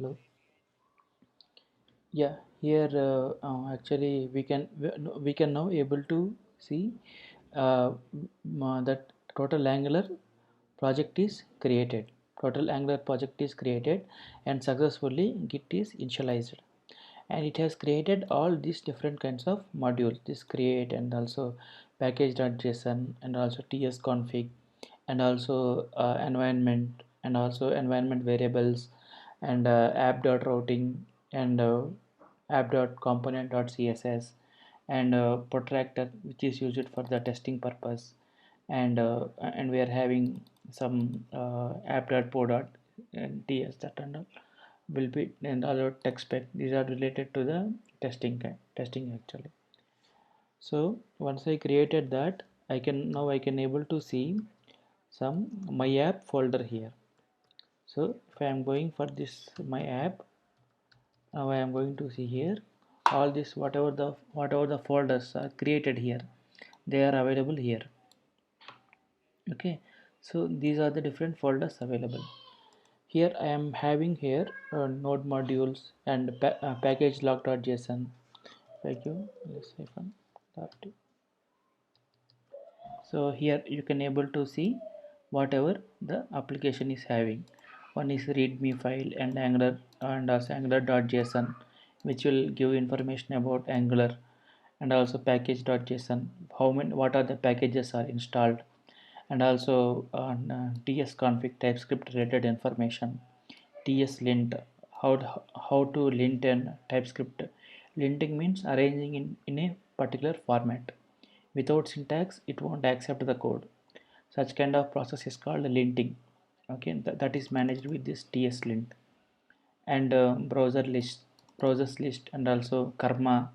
Hello. Yeah, here actually we can now able to see that total angular project is created. Total angular project is created and successfully Git is initialized, and it has created all these different kinds of modules. This create and also package.json and also tsconfig and also environment variables and app.routing and app.component.css and protractor, which is used for the testing purpose, and we are having some app.po.ts that and all will be, and other tech spec. These are related to the testing actually. So once I created that, I can able to see some my app folder here. So if I am going for this my app, now I am going to see here all this, whatever the folders are created here, they are available here. Okay, so these are the different folders available here. I am having here node modules and package log.json. Thank you. So here you can able to see whatever the application is having. One is readme file and angular and also angular.json, which will give information about angular, and also package.json, how many, what are the packages are installed, and also tsconfig TypeScript related information, tslint, how to lint and TypeScript. Linting means arranging in a particular format. Without syntax, it won't accept the code. Such kind of process is called linting. Okay, that is managed with this tslint and browsers list, and also karma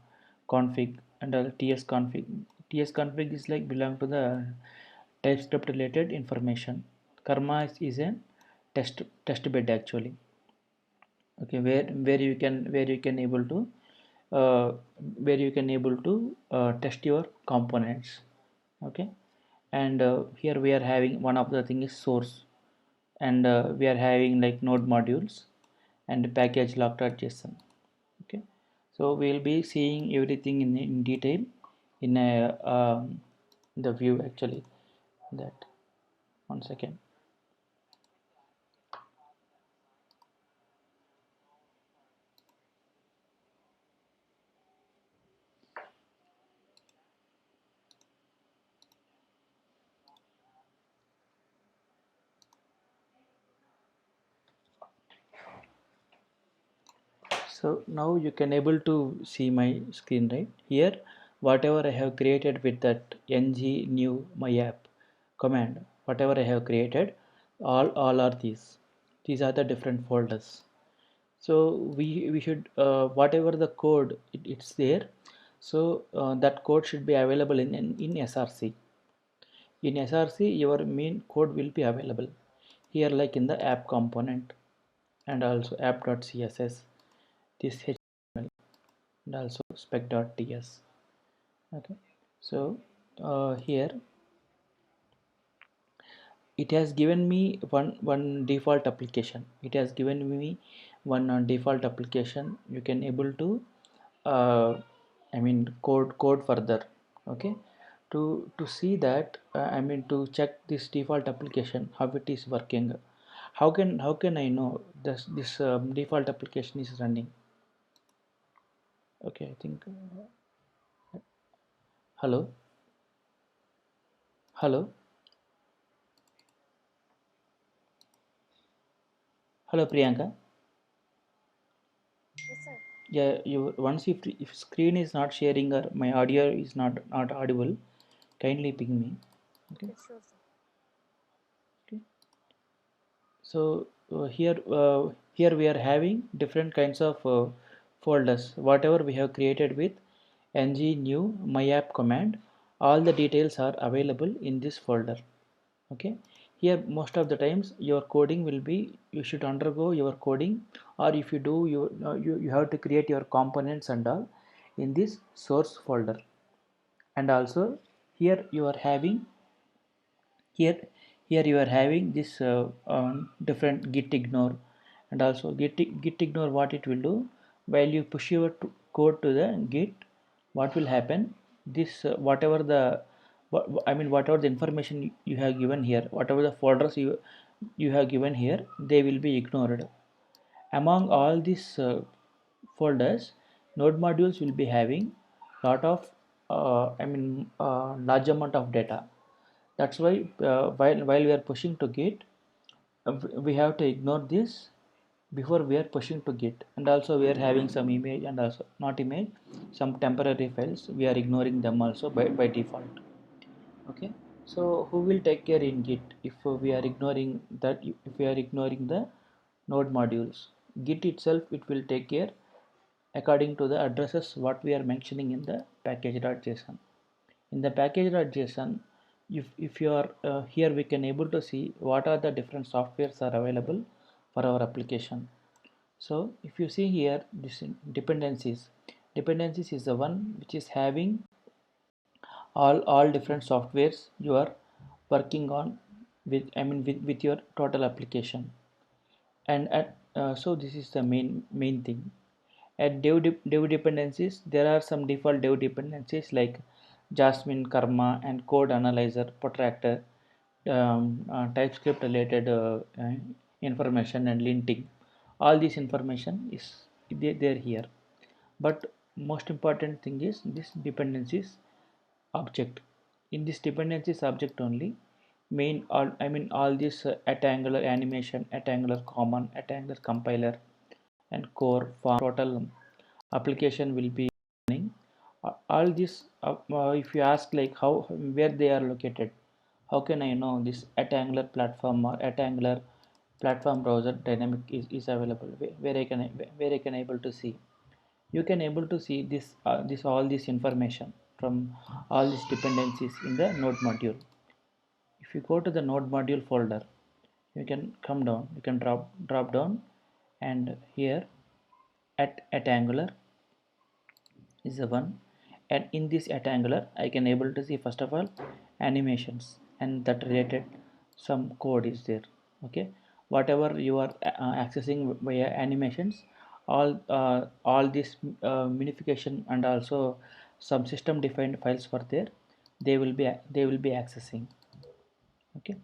config and tsconfig. Tsconfig is like belong to the TypeScript related information. Karma is a test bed actually. Okay, where you can able to uh, test your components. Okay, and here we are having one of the thing is source, and we are having like node modules and package log.json. Okay, so we'll be seeing everything in detail in the view actually. That, one second. So now you can able to see my screen right here. Whatever I have created with that ng new my app command, whatever I have created, all are these are the different folders. So we should whatever the code it's there, so that code should be available in src. In src your main code will be available here, like in the app component and also app.css, this html, and also spec.ts. Okay, so here it has given me one default application. It has given me one default application. You can able to uh, I mean code further. Okay, to see that I mean to check this default application how it is working. How can I know this default application is running? Okay, I think hello. Hello. Hello, Priyanka. Yes, sir. Yeah, you once if screen is not sharing or my audio is not audible, kindly ping me. Okay. Okay, sure, sir. Okay. So here we are having different kinds of folders. Whatever we have created with ng new my app command, all the details are available in this folder. Okay, here most of the times your coding will be, you should undergo your coding, or if you do you have to create your components and all in this source folder. And also here you are having here here you are having this different git ignore And also git ignore, what it will do, while you push your code to the git, what will happen, this whatever the whatever the information you have given here, whatever the folders you have given here, they will be ignored. Among all these folders, node modules will be having lot of large amount of data. That's why while we are pushing to git, we have to ignore this before we are pushing to git. And also we are having some image, and also not image, some temporary files, we are ignoring them also by default. Okay, so who will take care in git if we are ignoring that, if we are ignoring the node modules? Git itself, it will take care according to the addresses what we are mentioning in the package.json. In the package.json, if you are here, we can able to see what are the different softwares are available for our application. So if you see here, this dependencies is the one which is having all different softwares you are working on with, with your total application. And so this is the main thing. At dev dependencies, there are some default dev dependencies like Jasmine, Karma, and Code Analyzer, Protractor, TypeScript related information, and linting. All this information is there here. But most important thing is this dependencies object. In this dependencies object only, main all all this at Angular animation, at Angular common, at Angular compiler, and core form total application will be running. All this if you ask like how, where they are located, how can I know this at Angular platform or at Angular platform browser dynamic is available, where I can able to see? You can able to see this all this information from all these dependencies in the node module. If you go to the node module folder, you can come down, you can drop down, and here at Angular is the one. And in this at Angular, I can able to see first of all animations, and that related some code is there. Okay, whatever you are accessing via animations, all this minification, and also some system defined files were there, they will be accessing. Okay,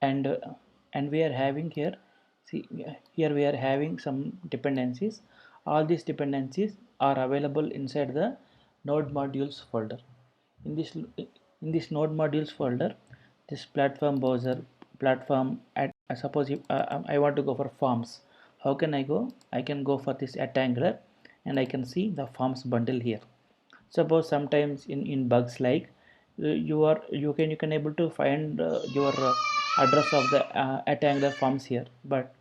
and we are having here, see, here we are having some dependencies. All these dependencies are available inside the node modules folder. In this node modules folder, this platform browser, platform at suppose if, I want to go for forms. How can I go? I can go for this at Angular, and I can see the forms bundle here. Suppose sometimes in bugs like you can able to find your address of the at Angular forms here, but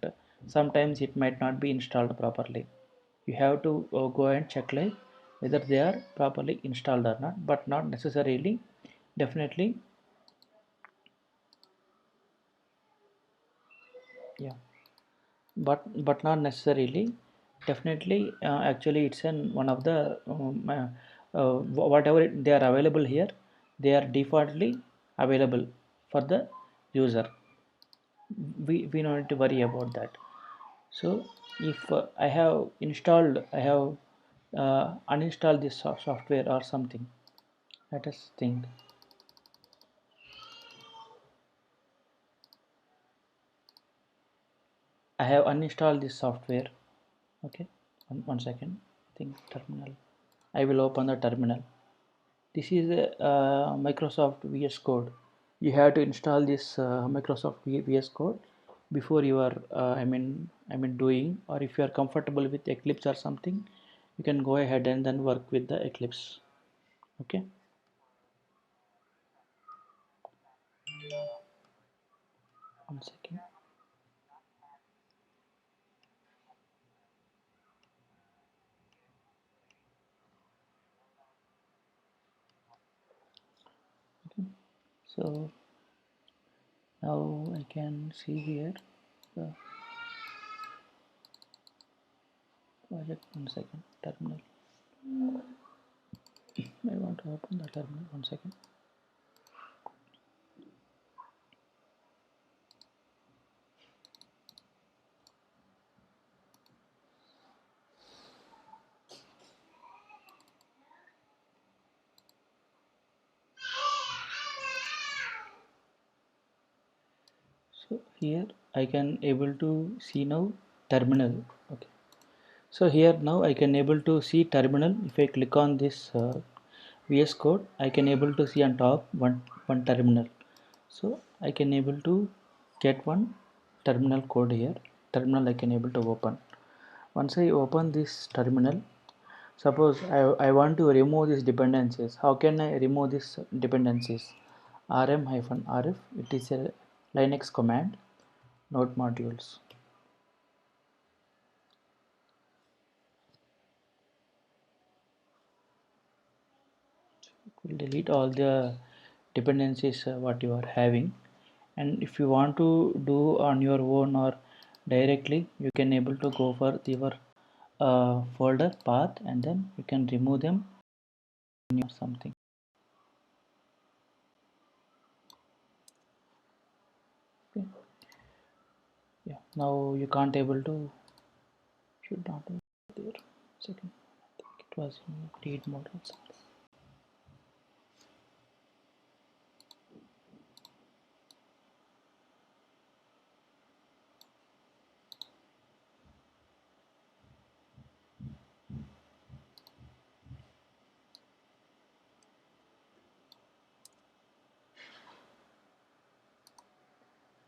sometimes it might not be installed properly. You have to go and check like whether they are properly installed or not, but not necessarily. Definitely, yeah, but not necessarily. Definitely, actually it's an one of the whatever they are available here, they are defaultly available for the user. We don't need to worry about that. So if I have uninstalled this software or something, let us think. I have uninstalled this software. Okay, one second. Think terminal. I will open the terminal. This is a Microsoft VS Code. You have to install this Microsoft VS Code before you are doing, or if you are comfortable with Eclipse or something, you can go ahead and then work with the Eclipse. Okay, one second. Okay. So now I can see here. So project. One second. Terminal. I want to open the terminal. One second. So here I can able to see now terminal. Okay. So here now I can able to see terminal. If I click on this VS Code, I can able to see on top one terminal. So I can able to get one terminal code here. Terminal I can able to open. Once I open this terminal, suppose I want to remove these dependencies. How can I remove these dependencies? rm-rf, it is a Linux command, node modules. It will delete all the dependencies what you are having, and if you want to do on your own or directly, you can able to go for your folder path and then you can remove them or something. Okay. Yeah, now you can't able to, should not be there. Second, I think it was in read mode or something.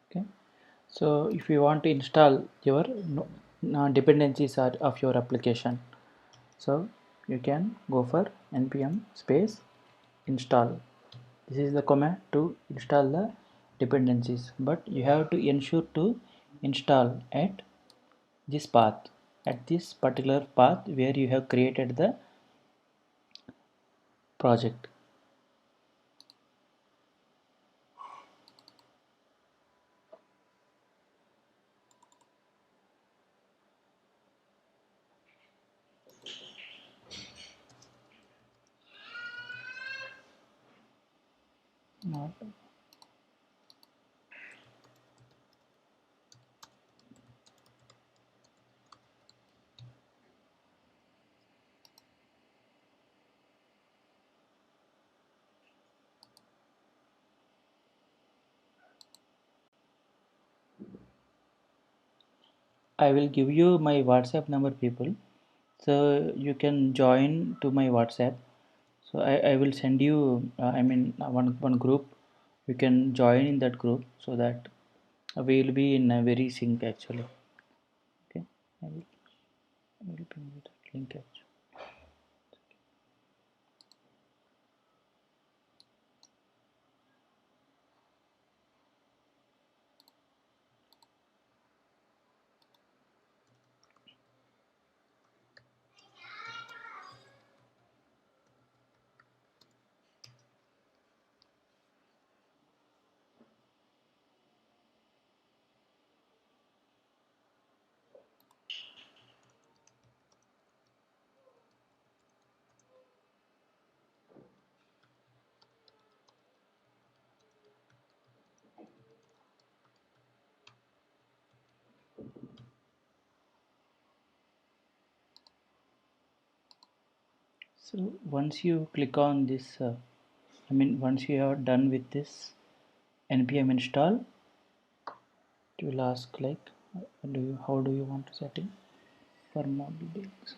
Okay, so if you want to install your dependencies of your application, so you can go for npm space install. This is the command to install the dependencies, but you have to ensure to install at this path, at this particular path where you have created the project. Not, I will give you my WhatsApp number, people, so you can join to my WhatsApp. So I will send you one group. You can join in that group so that we will be in a very sync actually. Okay, I will bring you that link actually. So once you click on this, once you are done with this npm install, it will ask like, how do you want to set it for more details.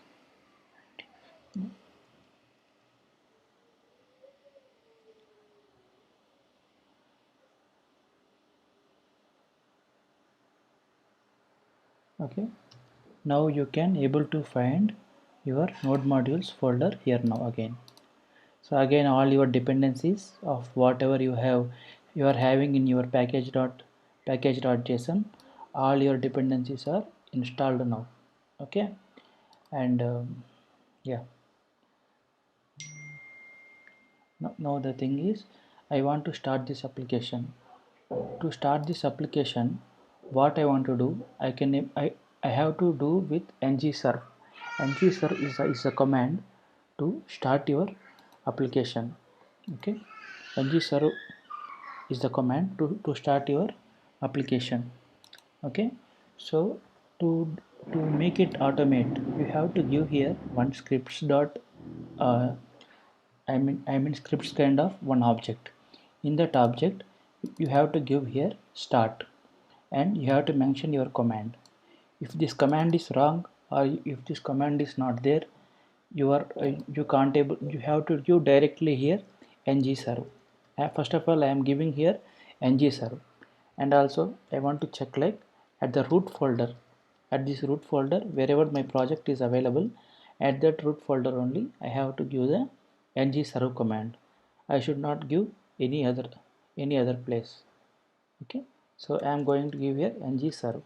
Okay, now you can able to find your node modules folder here now again. So again, all your dependencies of whatever you are having in your package.json, all your dependencies are installed now. Okay, and yeah, now the thing is, I want to start this application. To start this application, what I want to do, I have to do with ngserve. ngserv is a command to start your application. Okay, ngserv is the command to start your application. Okay, so to to make it automate, you have to give here one scripts dot uh, I mean scripts kind of one object. In that object you have to give here start, and you have to mention your command. If this command is wrong, or if this command is not there, you can't able, you have to give directly here ngserv. First of all, I am giving here ngserv, and also I want to check like at the root folder, at this root folder wherever my project is available, at that root folder only I have to give the ngserv command. I should not give any other place. Okay, so I am going to give here ngserv.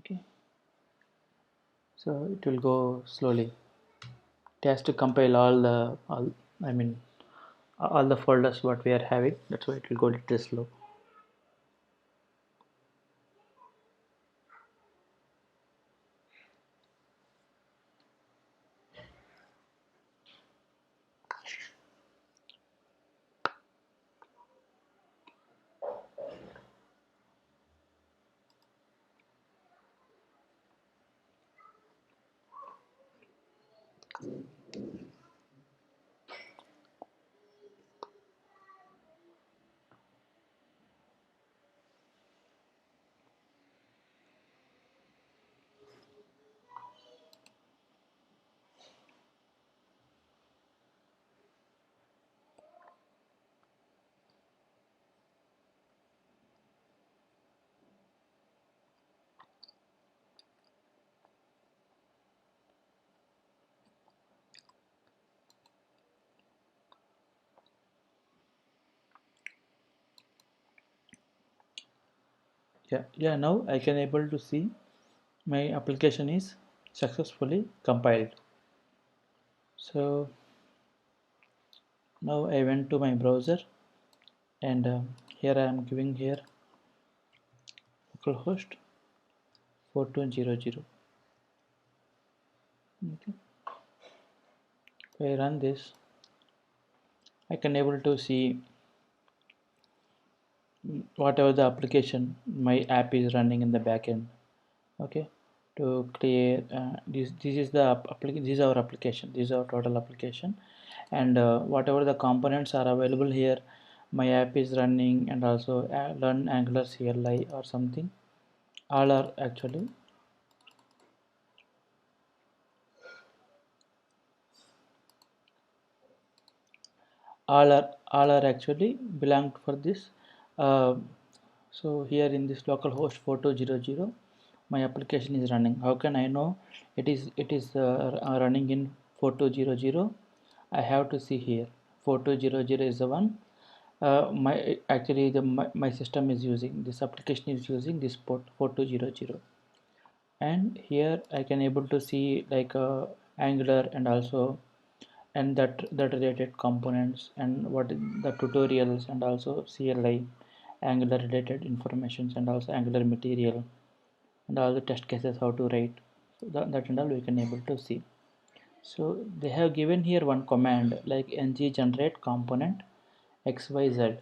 Okay, so it will go slowly. It has to compile all I mean all the folders what we are having. That's why it will go little slow. Yeah, now I can able to see my application is successfully compiled. So now I went to my browser, and here I am giving here localhost 4200. Okay, if I run this, I can able to see whatever the application my app is running in the backend. Okay, to create this is the application, this is our application, this is our total application, and whatever the components are available here, my app is running, and also learn angular CLI or something, all are actually all are actually belong for this. uh, so here in this localhost 4200 my application is running. How can I know it is running in 4200? I have to see here 4200 is the one. My actually my system is using this, application is using this port 4200, and here I can able to see like Angular, and also and that related components, and what the tutorials, and also CLI Angular related informations, and also Angular material, and all the test cases how to write. So that and all we can able to see. So they have given here one command like ng generate component xyz,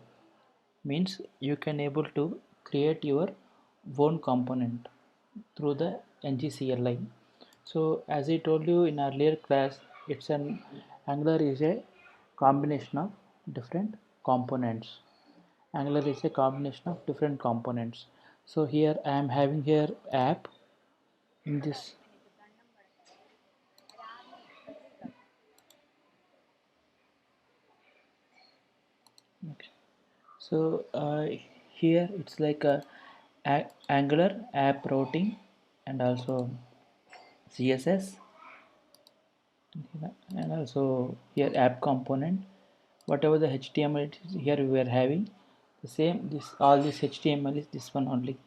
means you can able to create your own component through the ngCLI. So as I told you in earlier class, it's an Angular is a combination of different components. Angular is a combination of different components. So here I am having here app, in this. Okay. So here it's like a Angular app routing and also CSS, and also here app component. Whatever the HTML it is, here we are having the same. This all this HTML is this one only.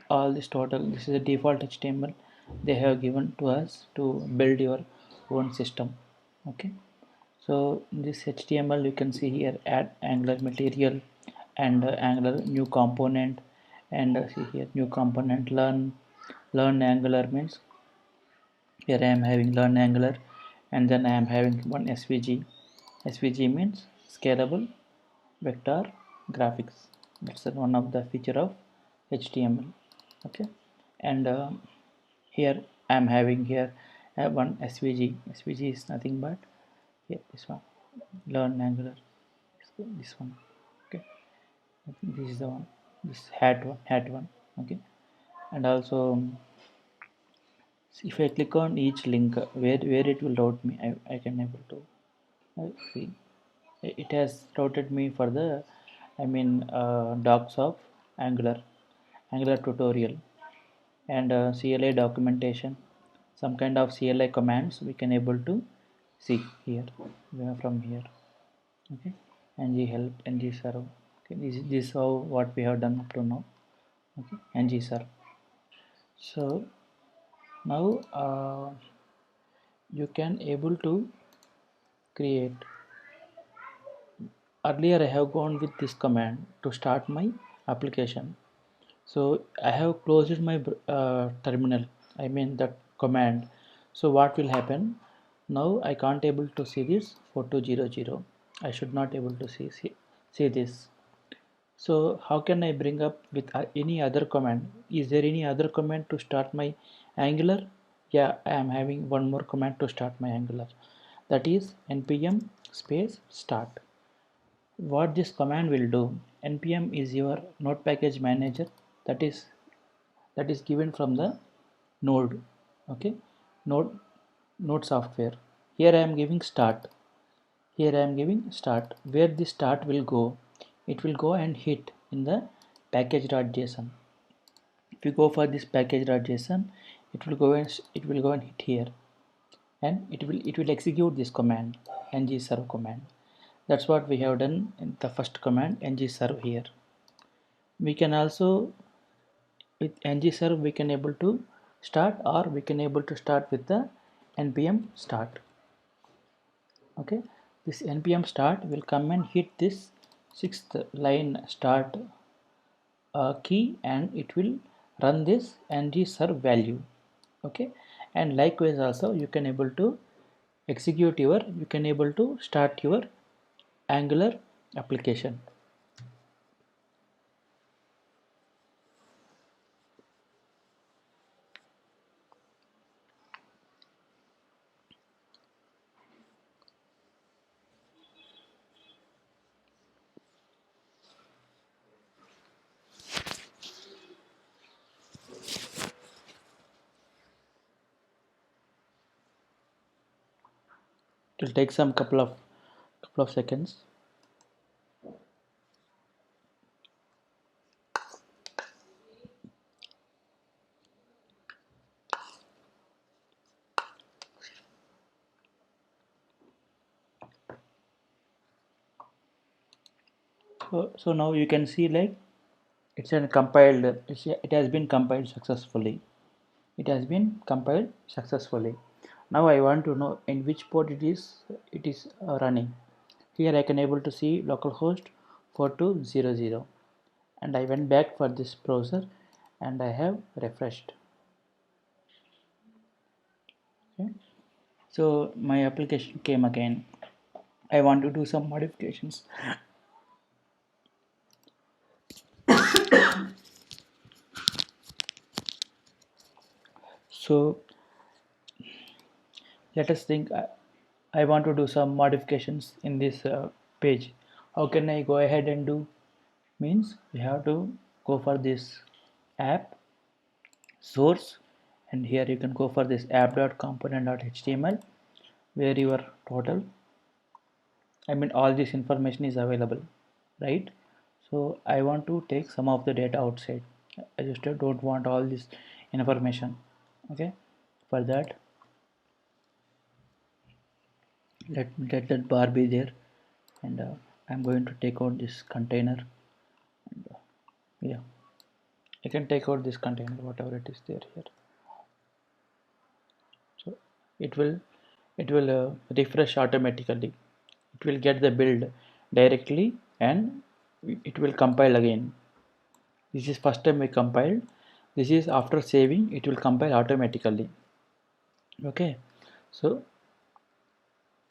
All this total. This is the default HTML they have given to us to build your own system. Okay. So in this HTML you can see here add Angular material and Angular new component, and see here new component learn Angular means here I am having learn Angular, and then I am having one SVG. SVG means scalable vector graphics. That's one of the feature of HTML. Okay, and here I am having here one SVG. SVG is nothing but here this one learn Angular, this one. Okay, I think this is the one, this hat one. Okay, and also if I click on each link where it will route me, I can able to see it has routed me for the docs of Angular tutorial, and CLI documentation, some kind of CLI commands we can able to see here from here. Okay, ng help, ng serve. Okay, this is how what we have done up to now. Okay, ng serve. So now you can able to create. Earlier I have gone with this command to start my application. So I have closed my terminal, that command. So what will happen now? I can't able to see this 4200. I should not able to see this. So how can I bring up with any other command? Is there any other command to start my Angular? Yeah, I am having one more command to start my Angular, that is npm space start. What this command will do, npm is your node package manager, that is given from the node. Okay, node software. Here I am giving start. Here I am giving start. Where the start will go, it will go and hit in the package.json. If you go for this package.json, it will go and hit here, and it will execute this command, ng serve command. That's what we have done in the first command, ng serve. Here we can also, with ng serve, we can able to start, or we can able to start with the npm start. Okay, this npm start will come and hit this sixth line start key, and it will run this ng serve value. Okay, and likewise also you can able to execute your, you can able to start your Angular application. It will take some couple of seconds. So now you can see like it has been compiled successfully. It has been compiled successfully. Now I want to know in which port it is running. Here I can able to see localhost 4200, and I went back for this browser and I have refreshed. Okay. So my application came again. I want to do some modifications. So let us think. I want to do some modifications in this page. How can I go ahead and do? Means we have to go for this app source and here you can go for this app.component.html, where your total, I mean all this information is available, right? So I want to take some of the data outside. I just don't want all this information. Okay, for that, let that bar be there, and I'm going to take out this container. And, yeah, I can take out this container, whatever it is there here. So it will refresh automatically. It will get the build directly, and it will compile again. This is first time we compiled. This is after saving, it will compile automatically. Okay, so you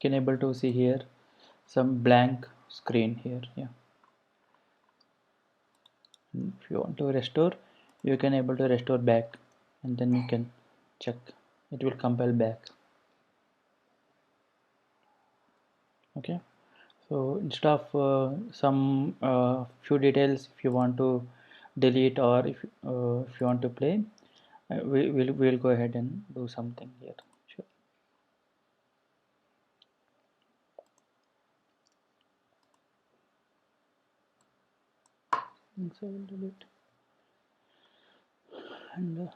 can able to see here some blank screen here. Yeah, and if you want to restore, you can able to restore back, and then you can check. It will compile back. Okay, so instead of some few details, if you want to delete, or if you want to play, we'll go ahead and do something here. Sure. So we'll delete, and this is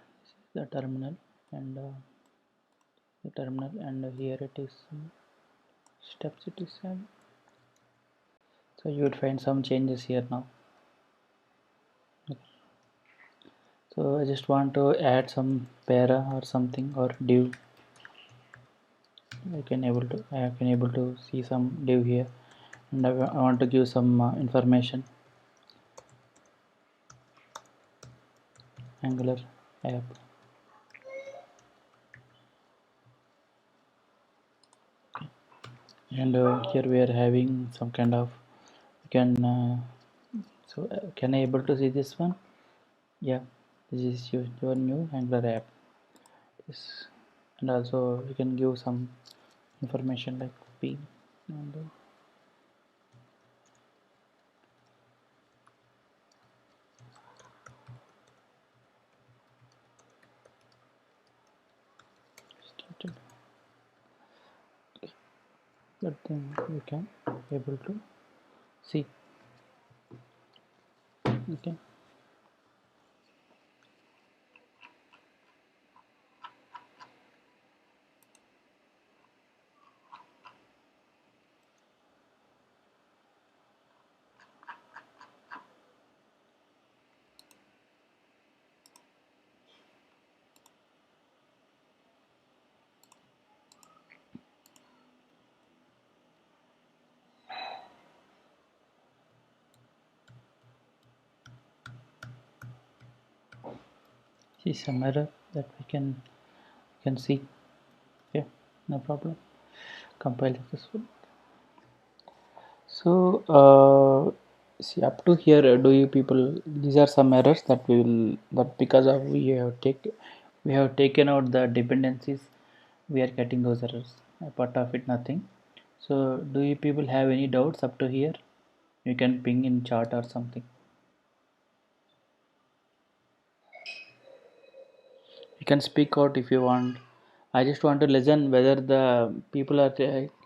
the terminal, and here it is steps it is having. So you would find some changes here now. So I just want to add some para or something, or div. I can able to see some div here, and I want to give some information. Angular app, and here we are having some kind of, you can so can I able to see this one? Yeah, this is your new Angular app. Yes, and also you can give some information like p, and started. But then you can able to see. Okay, see some error that we can see. Okay, no problem. Compile successful. So see, up to here, do you people, these are some errors that we will, that because of we have taken out the dependencies, we are getting those errors. Apart of it, nothing. So do you people have any doubts up to here? You can ping in chat or something. You can speak out if you want. I just want to listen whether the people are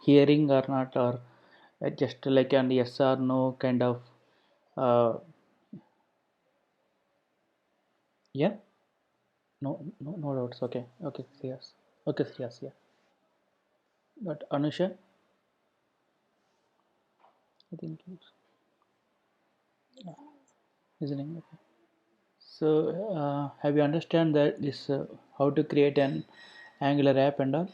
hearing or not, or just like an yes or no kind of. uh, yeah, no, no doubts. Okay, okay, yes, okay, yes, yeah. But Anusha, I think it's listening. Okay. So have you understand that this how to create an Angular app and all?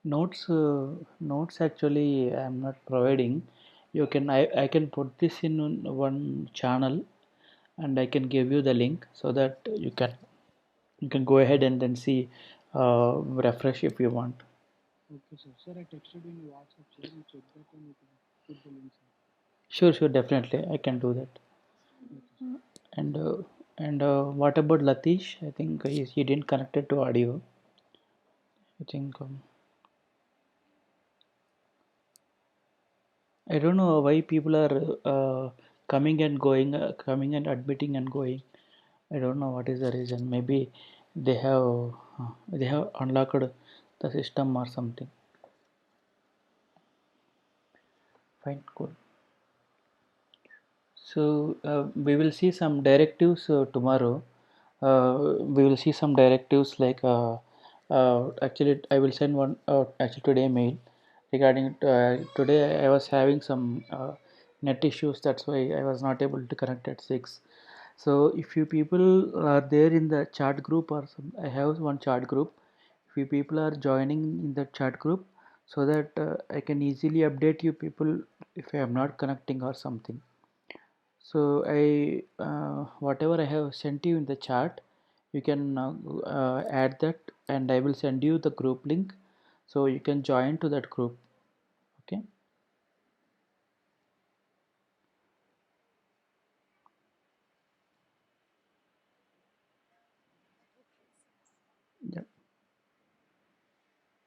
Notes actually I'm not providing. You can, I can put this in one channel, and I can give you the link so that you can go ahead and then see, refresh if you want. Sure, sure, definitely I can do that. And what about Latish? I think he didn't connect it to audio. I think I don't know why people are coming and going, coming and admitting and going. I don't know what is the reason. Maybe they have they have unlocked the system or something. Fine, cool. So we will see some directives tomorrow. We will see some directives like actually I will send one actually today mail regarding today I was having some net issues, that's why I was not able to connect at 6. So if you people are there in the chat group or some, I have one chat group. If you people are joining in the chat group so that I can easily update you people if I am not connecting or something. So I whatever I have sent you in the chat, you can add that, and I will send you the group link, so you can join to that group. Okay. Yeah.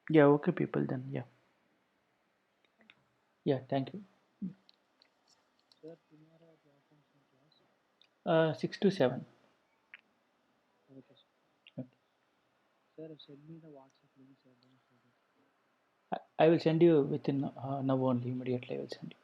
Yeah. Okay, people. Then yeah. Yeah. Thank you. 6 to 7. Okay. I will send you within now only, immediately. I will send you.